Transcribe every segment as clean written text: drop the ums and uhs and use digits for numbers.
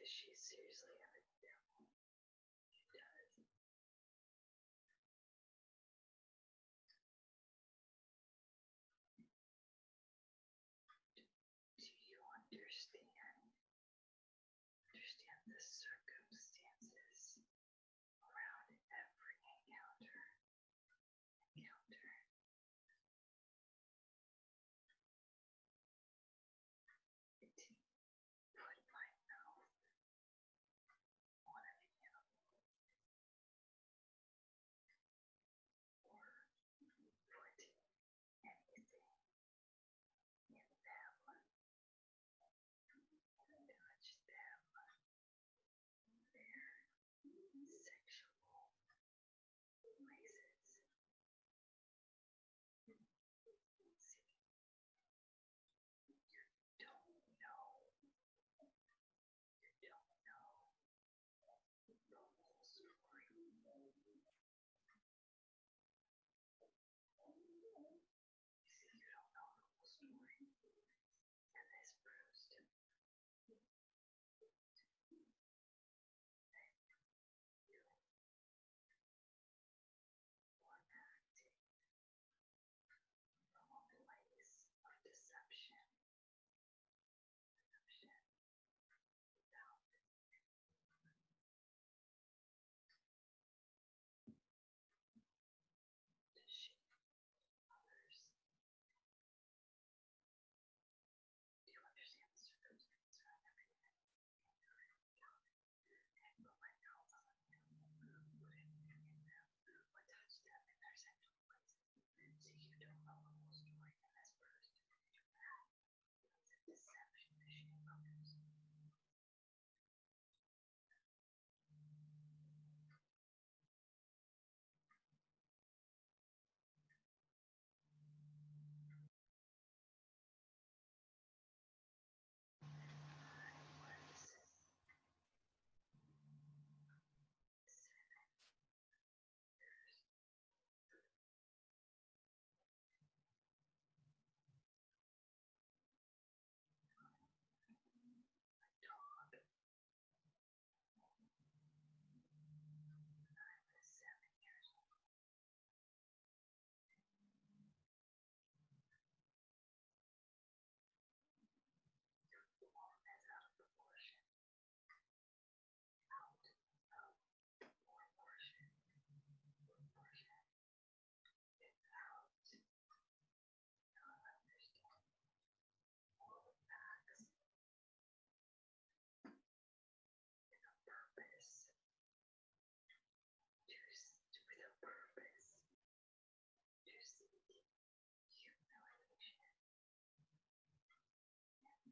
she seriously have a devil? She does. Do you understand the circumstances around every encounter? It didn't put my mouth on an animal or put anything in them, touch them, their sexual places. See, you don't know the whole story. See, you don't know the whole story. And this proves to me that you are acting from a place of deception without to shame others. Do you understand the circumstance around everything? And put my mouth on them, put anything in them, or touch them in their sexual places. See, you don't know the whole story in this verse. It's a deception to shame others.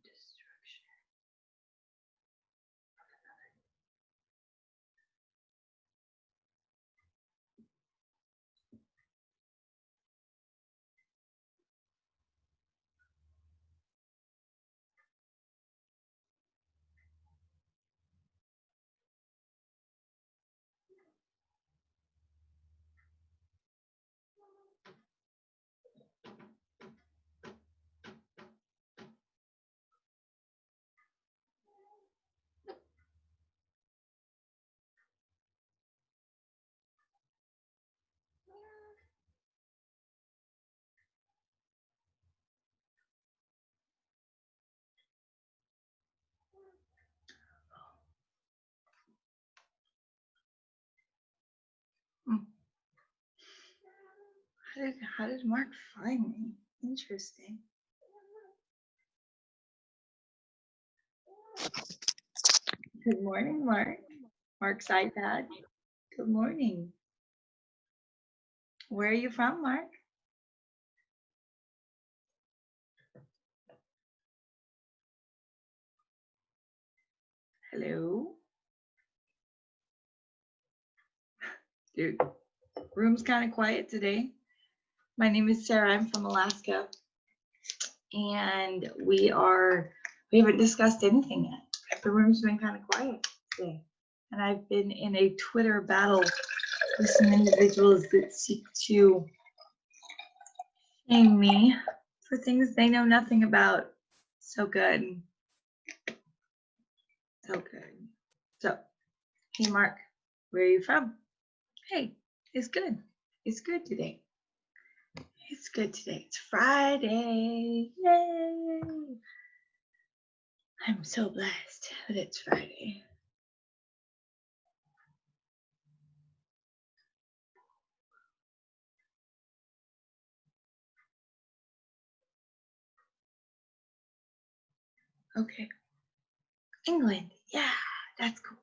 Destruction of another. How did Mark find me? Interesting. Good morning, Mark. Mark's iPad. Good morning. Where are you from, Mark? Hello? Dude, room's kind of quiet today. My name is Sarah. I'm from Alaska. And we haven't discussed anything yet. The room's been kind of quiet today. And I've been in a Twitter battle with some individuals that seek to shame me for things they know nothing about. So good. So good. Hey, Mark, where are you from? Hey, it's good. It's good today. It's good today. It's Friday. Yay! I'm so blessed that it's Friday. Okay. England. Yeah, that's cool.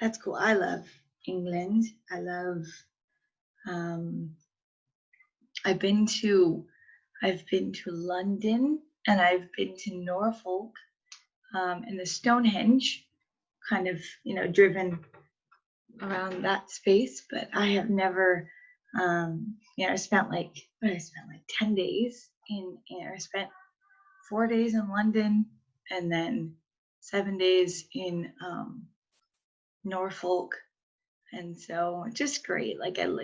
That's cool. I love England. I love I've been to London, and I've been to Norfolk, and the Stonehenge, kind of, driven around that space, but I have never, I spent like, 10 days I spent 4 days in London, and then 7 days in Norfolk. And so just great,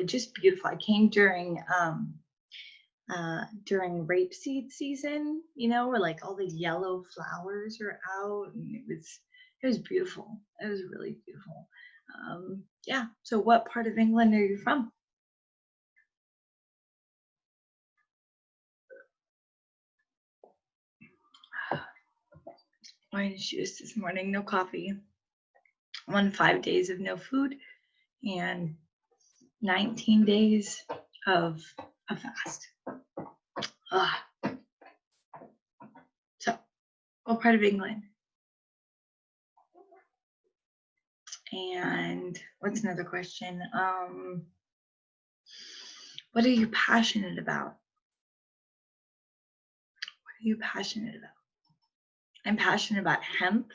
just beautiful. I came during rapeseed season, where like all the yellow flowers are out, and it was beautiful. It was really beautiful. Yeah. So what part of England are you from? Orange juice this morning, no coffee. 5 days of no food and 19 days of a fast. So, what part of England? And what's another question? What are you passionate about? What are you passionate about? I'm passionate about hemp.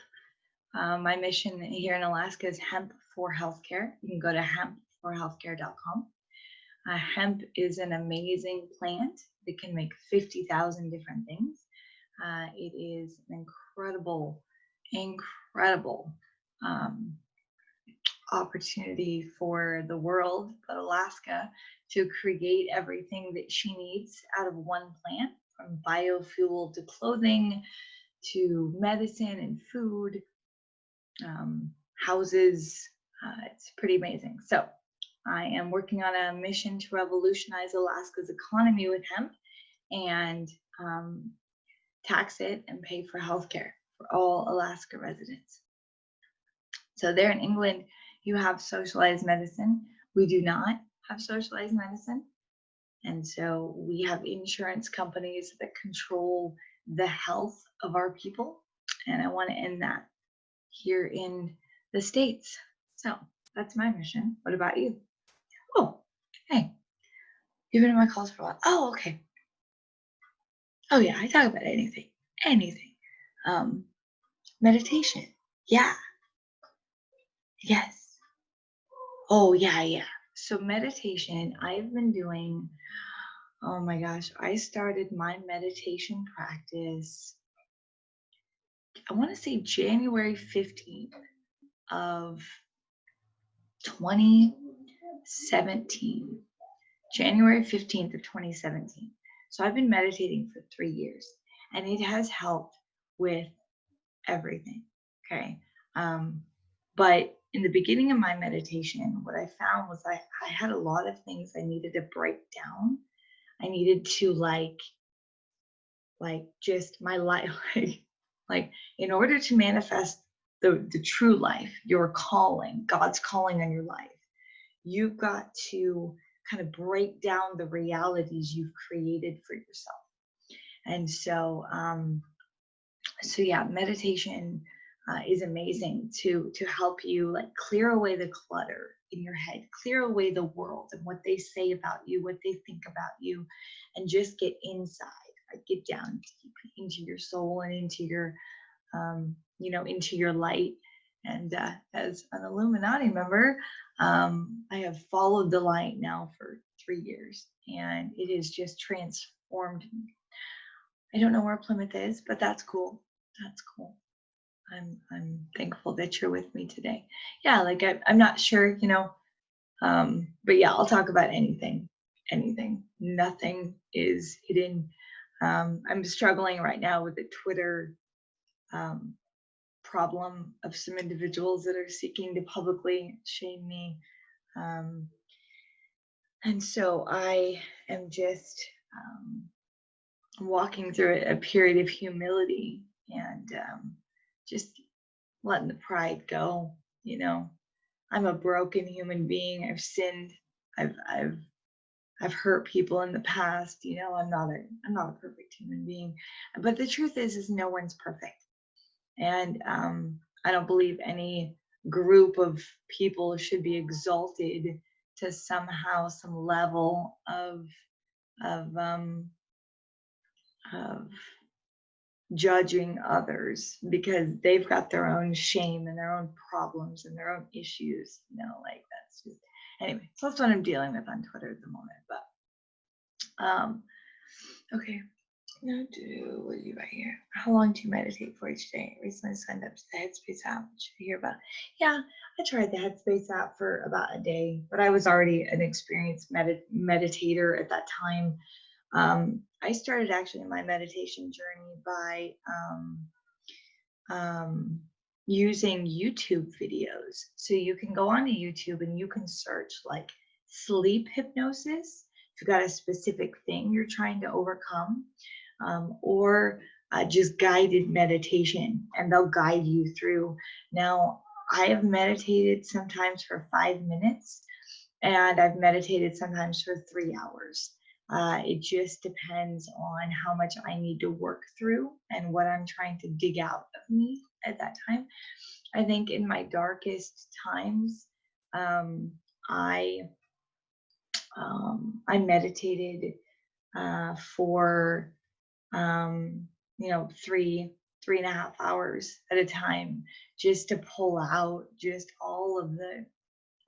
My mission here in Alaska is hemp for healthcare. You can go to hempforhealthcare.com. Hemp is an amazing plant that can make 50,000 different things. It is an incredible opportunity for the world, but Alaska, to create everything that she needs out of one plant, from biofuel to clothing to medicine and food, houses. It's pretty amazing. So I am working on a mission to revolutionize Alaska's economy with hemp, and tax it and pay for healthcare for all Alaska residents. So there in England, you have socialized medicine. We do not have socialized medicine. And so we have insurance companies that control the health of our people. And I want to end that here in the States. So that's my mission. What about you? Oh, hey, you've been in my calls for a while. Oh, okay. Oh yeah, I talk about anything. Meditation. Yeah. Yes. Oh yeah. So meditation, I've been doing, oh my gosh, I started my meditation practice, I want to say January 15th of 2017. January 15th of 2017. So I've been meditating for 3 years, and it has helped with everything. Okay. But in the beginning of my meditation, what I found was I had a lot of things I needed to break down. I needed to like just my life, like in order to manifest the true life, your calling, God's calling on your life, you've got to kind of break down the realities you've created for yourself. And so, yeah, meditation is amazing to help you like clear away the clutter in your head, clear away the world and what they say about you, what they think about you, and just get inside, like get down deep into your soul and into your, into your light. And as an Illuminati member, I have followed the light now for 3 years, and it has just transformed me. I don't know where Plymouth is, but that's cool. That's cool. I'm thankful that you're with me today. Yeah, like I'm not sure, but yeah, I'll talk about anything. Nothing is hidden. I'm struggling right now with the Twitter problem of some individuals that are seeking to publicly shame me. And so I am just walking through a period of humility and just letting the pride go. You know, I'm a broken human being. I've sinned. I've hurt people in the past. You know, I'm not a perfect human being. But the truth is no one's perfect. And I don't believe any group of people should be exalted to somehow some level of of judging others because they've got their own shame and their own problems and their own issues. You know, like that's just anyway. So that's what I'm dealing with on Twitter at the moment. But okay. Now what do you got here? How long do you meditate for each day? Recently signed up to the Headspace app. Should you hear about it? Yeah, I tried the Headspace app for about a day, but I was already an experienced meditator at that time. I started actually my meditation journey by using YouTube videos. So you can go onto YouTube and you can search like sleep hypnosis if you've got a specific thing you're trying to overcome, or just guided meditation, and they'll guide you through. Now, I have meditated sometimes for 5 minutes, and I've meditated sometimes for 3 hours. It just depends on how much I need to work through and what I'm trying to dig out of me at that time. I think in my darkest times, I meditated for 3.5 hours at a time, just to pull out just all of the.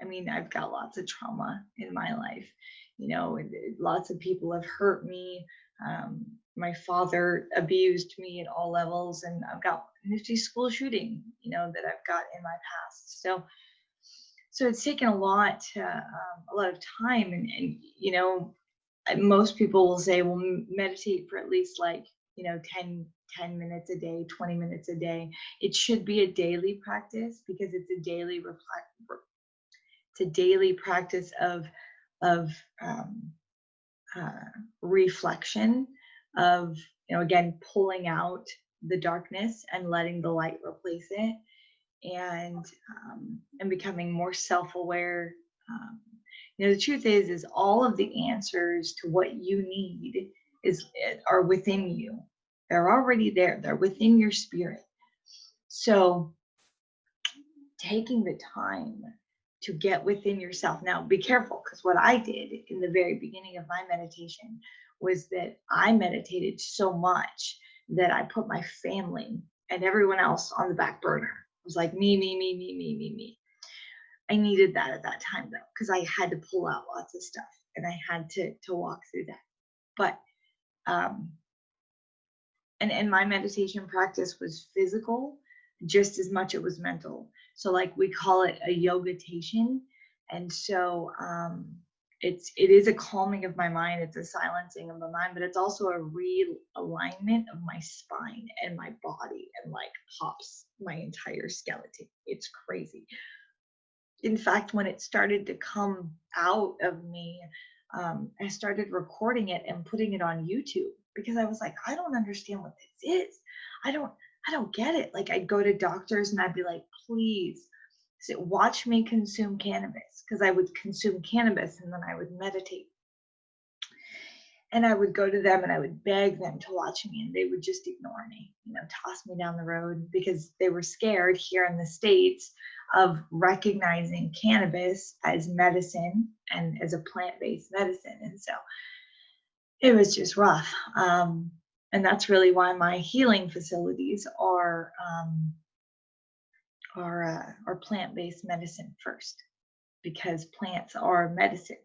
I mean, I've got lots of trauma in my life. You know, lots of people have hurt me. My father abused me at all levels, and I've got a nifty school shooting, you know, that I've got in my past. So it's taken a lot of time, and you know, most people will say, well, meditate for at least like 10 minutes a day, 20 minutes a day. It should be a daily practice because it's a daily practice of reflection, of again pulling out the darkness and letting the light replace it, and becoming more self-aware. The truth is all of the answers to what you need are within you. They're already there. They're within your spirit. So taking the time to get within yourself. Now, be careful, because what I did in the very beginning of my meditation was that I meditated so much that I put my family and everyone else on the back burner. It was like me. I needed that at that time, though, because I had to pull out lots of stuff and I had to walk through that. But and my meditation practice was physical just as much it was mental. So like we call it a yogatation. And so it is a calming of my mind, it's a silencing of my mind, but it's also a realignment of my spine and my body, and like pops my entire skeleton. It's crazy. In fact, when it started to come out of me, I started recording it and putting it on YouTube, because I was like, I don't understand what this is. I don't get it. Like, I'd go to doctors and I'd be like, please watch me consume cannabis, because I would consume cannabis and then I would meditate. And I would go to them and I would beg them to watch me, and they would just ignore me, toss me down the road, because they were scared here in the States of recognizing cannabis as medicine and as a plant-based medicine. And so it was just rough. And that's really why my healing facilities are plant-based medicine first, because plants are medicine.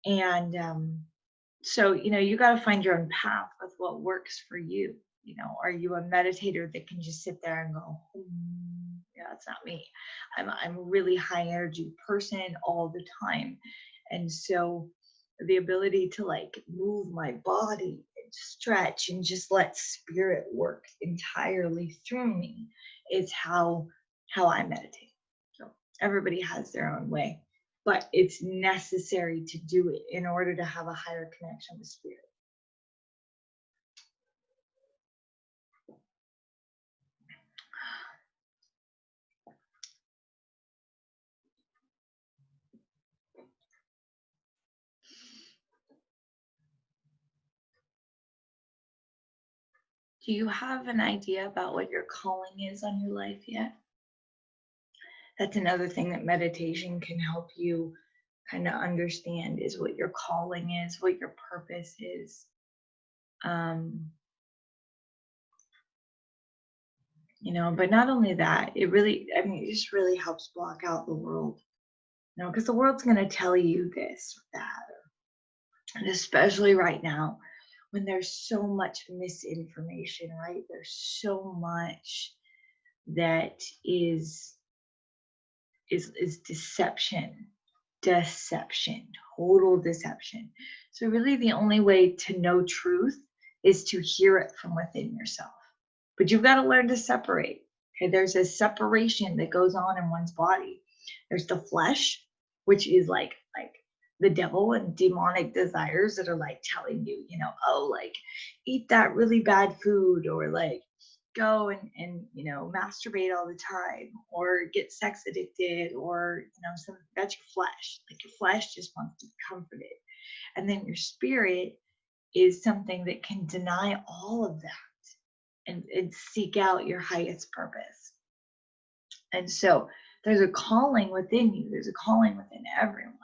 And so, you got to find your own path with what works for you. Are you a meditator that can just sit there and go, yeah, that's not me. I'm a really high energy person all the time. And so the ability to like move my body and stretch and just let spirit work entirely through me is how I meditate. So everybody has their own way, but it's necessary to do it in order to have a higher connection with spirit. Do you have an idea about what your calling is on your life yet? That's another thing that meditation can help you kind of understand, is what your calling is, what your purpose is. But not only that, it just really helps block out the world, because the world's going to tell you this or that, and especially right now when there's so much misinformation, right? There's so much that is deception, total deception. So really the only way to know truth is to hear it from within yourself. But you've got to learn to separate. Okay, there's a separation that goes on in one's body. There's the flesh, which is like the devil and demonic desires that are like telling you, oh, like eat that really bad food, or like go and masturbate all the time, or get sex addicted, or that's your flesh. Like your flesh just wants to be comforted. And then your spirit is something that can deny all of that and seek out your highest purpose. And so there's a calling within you. There's a calling within everyone.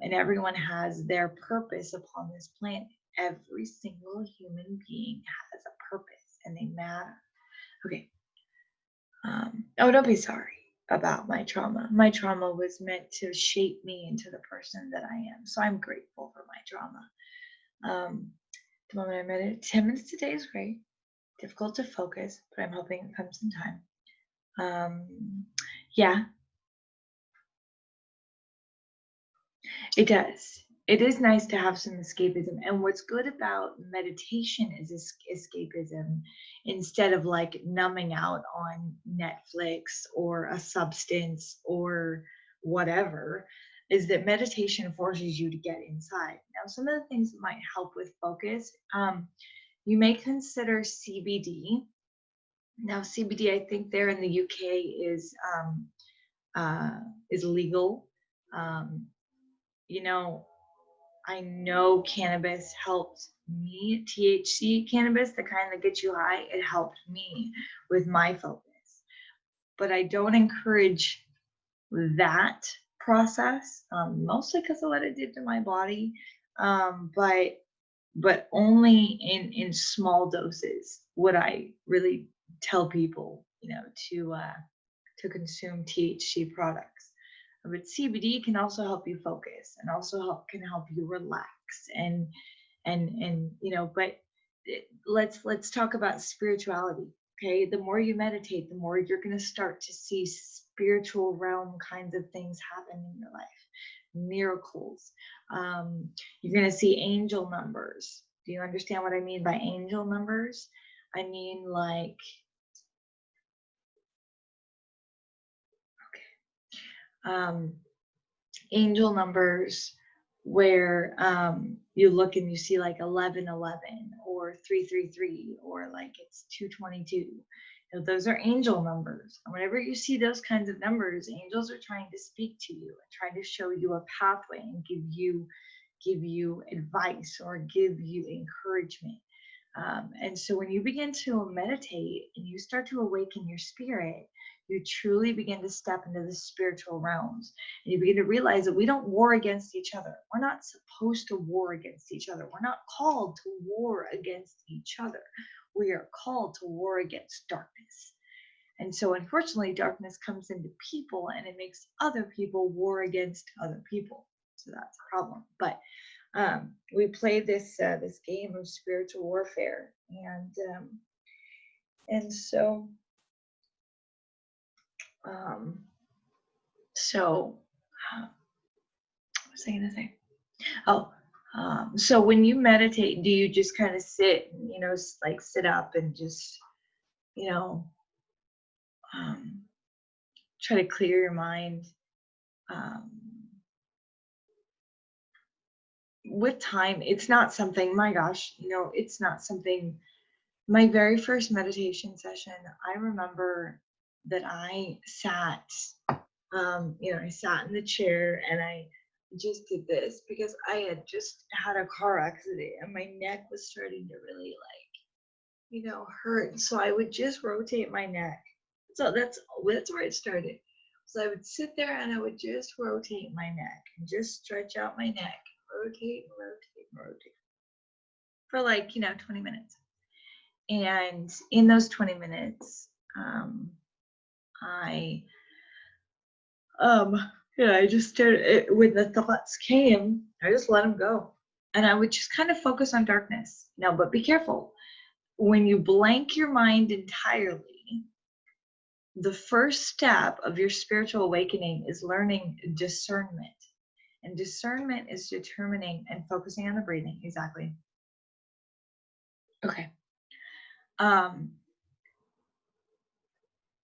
And everyone has their purpose upon this planet. Every single human being has a purpose and they matter. Okay. Don't be sorry about my trauma. My trauma was meant to shape me into the person that I am. So I'm grateful for my trauma. The moment I meditate, 10 minutes a day is great. Difficult to focus, but I'm hoping it comes in time. Yeah, it does. It is nice to have some escapism. And what's good about meditation is escapism, instead of like numbing out on Netflix or a substance or whatever, is that meditation forces you to get inside. Now, some of the things that might help with focus, you may consider CBD. Now, CBD, I think there in the UK is legal. I know cannabis helped me. THC cannabis, the kind that gets you high, it helped me with my focus. But I don't encourage that process, mostly because of what it did to my body. But only in small doses would I really tell people, to consume THC products. But CBD can also help you focus, and also can help you relax, and but let's talk about spirituality. Okay, the more you meditate, the more you're going to start to see spiritual realm kinds of things happen in your life, miracles. You're going to see angel numbers. Do you understand what I mean by angel numbers? I mean, like, angel numbers where you look and you see like 1111 or 333, or like it's 222. Those are angel numbers. And whenever you see those kinds of numbers, angels are trying to speak to you and trying to show you a pathway and give you advice or give you encouragement. And so when you begin to meditate and you start to awaken your spirit, you truly begin to step into the spiritual realms, and you begin to realize that we don't war against each other. We're not supposed to war against each other. We're not called to war against each other. We are called to war against darkness. And so unfortunately, darkness comes into people and it makes other people war against other people. So that's a problem. But we play this game of spiritual warfare, and so what was I gonna say? Oh, so when you meditate, do you just kind of sit, like sit up and just, you know, um, try to clear your mind? Um, with time, it's not something, my gosh, it's not something. My very first meditation session, I remember that I sat, I sat in the chair and I just did this because I had just had a car accident and my neck was starting to really hurt. So I would just rotate my neck. So that's where it started. So I would sit there and I would just rotate my neck and just stretch out my neck, rotate, rotate, rotate for 20 minutes. And in those 20 minutes, I um I just started when the thoughts came, I just let them go. And I would just kind of focus on darkness. Now, but be careful. When you blank your mind entirely, the first step of your spiritual awakening is learning discernment. And discernment is determining and focusing on the breathing. Exactly. Okay.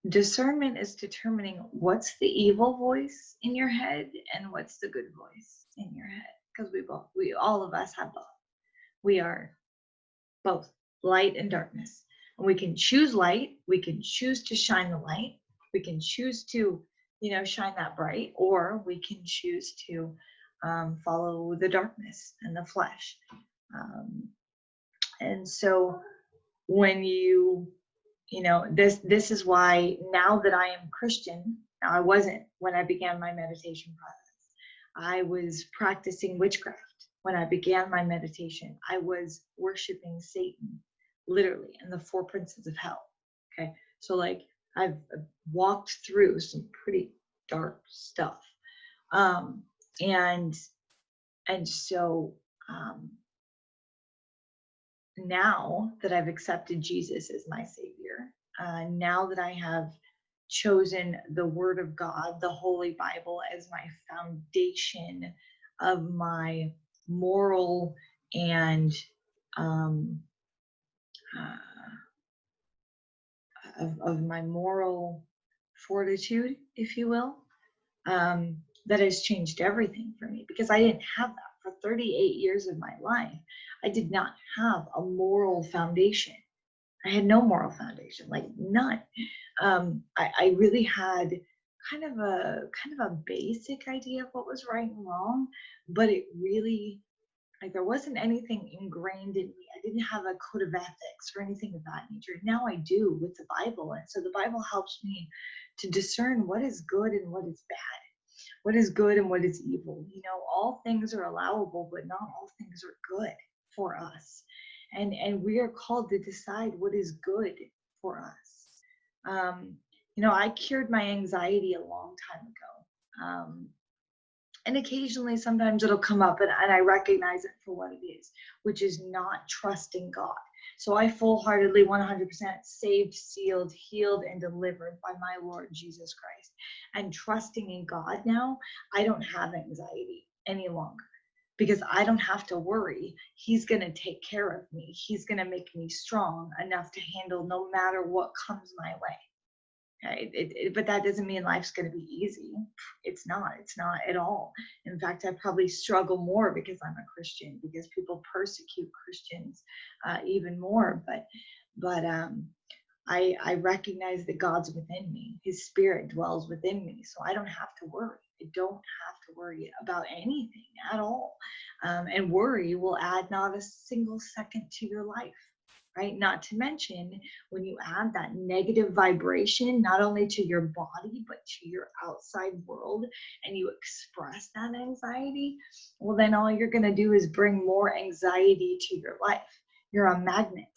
Discernment is determining what's the evil voice in your head and what's the good voice in your head. Because all of us have both. We are both light and darkness. And we can choose light. We can choose to shine the light. We can choose to, shine that bright, or we can choose to follow the darkness and the flesh. And so when this is why now that I am Christian, now I wasn't when I began my meditation process. I was practicing witchcraft. When I began my meditation, I was worshiping Satan, literally, and the four princes of hell. Okay. So I've walked through some pretty dark stuff. And so now that I've accepted Jesus as my Savior, now that I have chosen the Word of God, the Holy Bible, as my foundation of my moral and of my moral fortitude, if you will, that has changed everything for me, because I didn't have that for 38 years of my life. I did not have a moral foundation. I had no moral foundation, like none. I really had kind of a basic idea of what was right and wrong, but it really, there wasn't anything ingrained in me. I didn't have a code of ethics or anything of that nature. Now I do with the Bible. And so the Bible helps me to discern what is good and what is bad, what is good and what is evil. All things are allowable, but not all things are good for us. And we are called to decide what is good for us. I cured my anxiety a long time ago. And occasionally, sometimes it'll come up and I recognize it for what it is, which is not trusting God. So I full-heartedly, 100% saved, sealed, healed, and delivered by my Lord Jesus Christ. And trusting in God now, I don't have anxiety any longer, because I don't have to worry. He's going to take care of me. He's going to make me strong enough to handle no matter what comes my way. Okay? But that doesn't mean life's going to be easy. It's not at all. In fact, I probably struggle more because I'm a Christian, because people persecute Christians even more. But I recognize that God's within me. His Spirit dwells within me. So I don't have to worry. I don't have to worry about anything at all. And worry will add not a single second to your life. Right? Not to mention, when you add that negative vibration, not only to your body, but to your outside world, and you express that anxiety, well, then all you're going to do is bring more anxiety to your life. You're a magnet.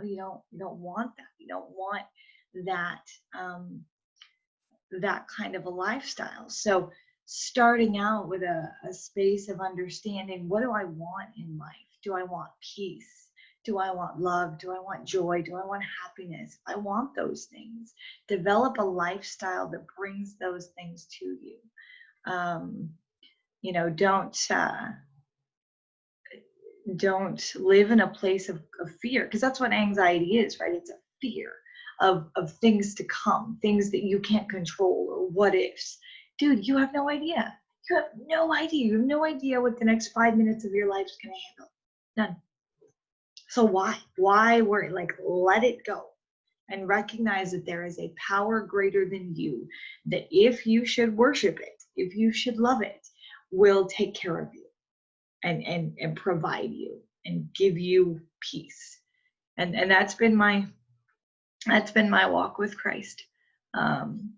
You don't want that. You don't want that, that kind of a lifestyle. So starting out with a space of understanding, what do I want in life? Do I want peace? Do I want love? Do I want joy? Do I want happiness? I want those things. Develop a lifestyle that brings those things to you. Don't don't live in a place of fear, because that's what anxiety is, right? It's a fear of things to come, things that you can't control, or what ifs. Dude, you have no idea. You have no idea. You have no idea what the next 5 minutes of your life is going to handle. None. So why worry? Like, let it go and recognize that there is a power greater than you, that if you should worship it, if you should love it, will take care of you and provide you and give you peace. And that's been my walk with Christ. And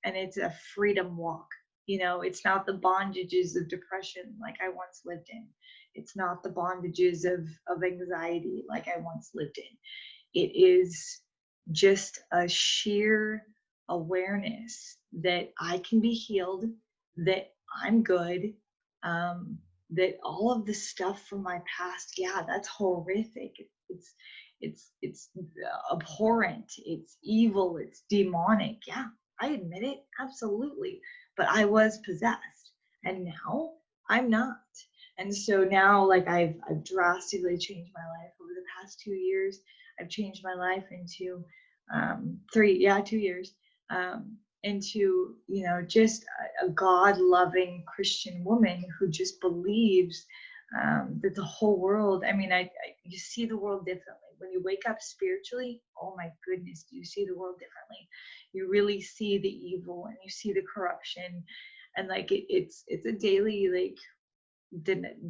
it's a freedom walk. It's not the bondages of depression like I once lived in. It's not the bondages of anxiety like I once lived in. It is just a sheer awareness that I can be healed, that I'm good, that all of the stuff from my past, yeah, that's horrific. It's abhorrent. It's evil. It's demonic. Yeah, I admit it, absolutely. But I was possessed, and now I'm not. And so now, like, I've drastically changed my life over the past 2 years. I've changed my life into 2 years, into just a God-loving Christian woman who just believes that the whole world. I mean, you see the world differently when you wake up spiritually. Oh my goodness, do you see the world differently? You really see the evil and you see the corruption, and like it's a daily, like,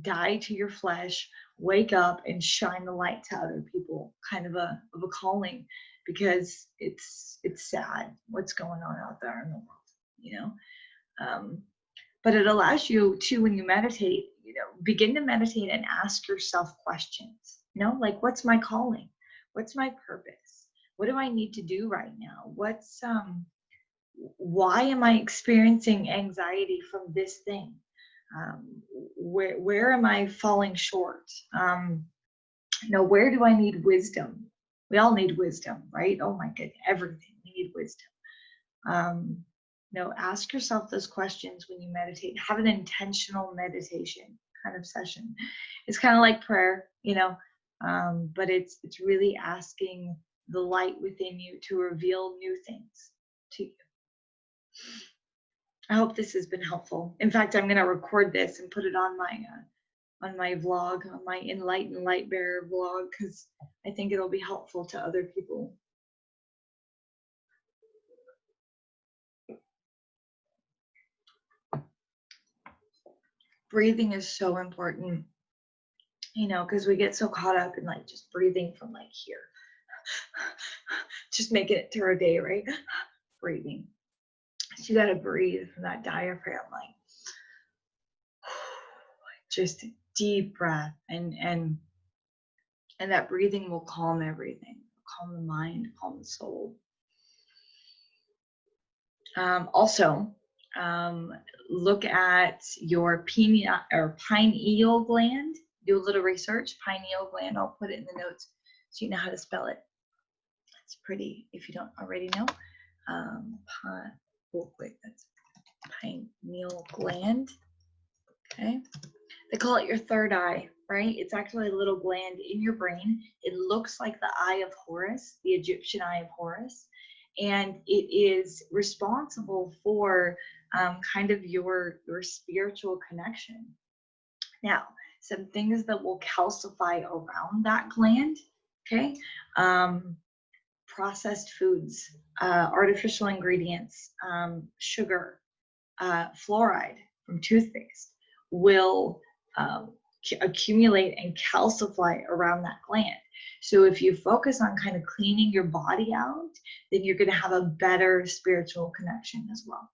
die to your flesh, wake up and shine the light to other people, kind of a calling, because it's sad what's going on out there in the world. But it allows you to, when you meditate, begin to meditate and ask yourself questions, like, what's my calling? What's my purpose? What do I need to do right now? Why am I experiencing anxiety from this thing? Where am I falling short? Where do I need wisdom? We all need wisdom, right? Oh my goodness, everything. We need wisdom. Ask yourself those questions when you meditate. Have an intentional meditation kind of session. It's kind of like prayer, but it's really asking the light within you to reveal new things to you. I hope this has been helpful. In fact, I'm going to record this and put it on my vlog, on my Enlightened Light Bearer vlog, because I think it'll be helpful to other people. Breathing is so important, because we get so caught up in like just breathing from like here, just making it through our day, right? Breathing. So you got to breathe from that diaphragm, like just a deep breath, and that breathing will calm everything, calm the mind, calm the soul. Also, look at your pineal gland. Do a little research. Pineal gland. I'll put it in the notes so you know how to spell it. It's pretty if you don't already know. Real quick, that's pineal gland. Okay. They call it your third eye, right? It's actually a little gland in your brain. It looks like the eye of Horus, the Egyptian eye of Horus. And it is responsible for kind of your spiritual connection. Now, some things that will calcify around that gland, okay? Processed foods, artificial ingredients, sugar, fluoride from toothpaste will accumulate and calcify around that gland. So if you focus on kind of cleaning your body out, then you're going to have a better spiritual connection as well.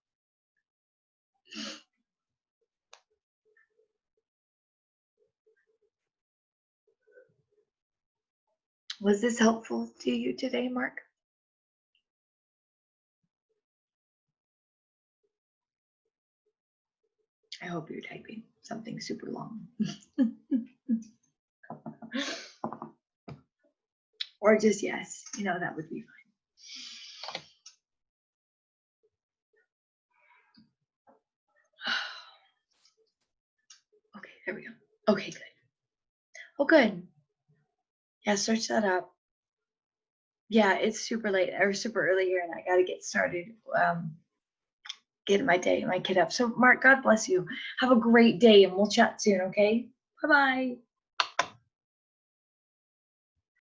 Was this helpful to you today, Mark? I hope you're typing something super long. Or just yes, that would be fine. Okay, there we go. Okay, good. Oh, good. Yeah, search that up. Yeah, it's super late or super early here, and I got to get started. Get my kid up. So, Mark, God bless you. Have a great day, and we'll chat soon. Okay. Bye bye.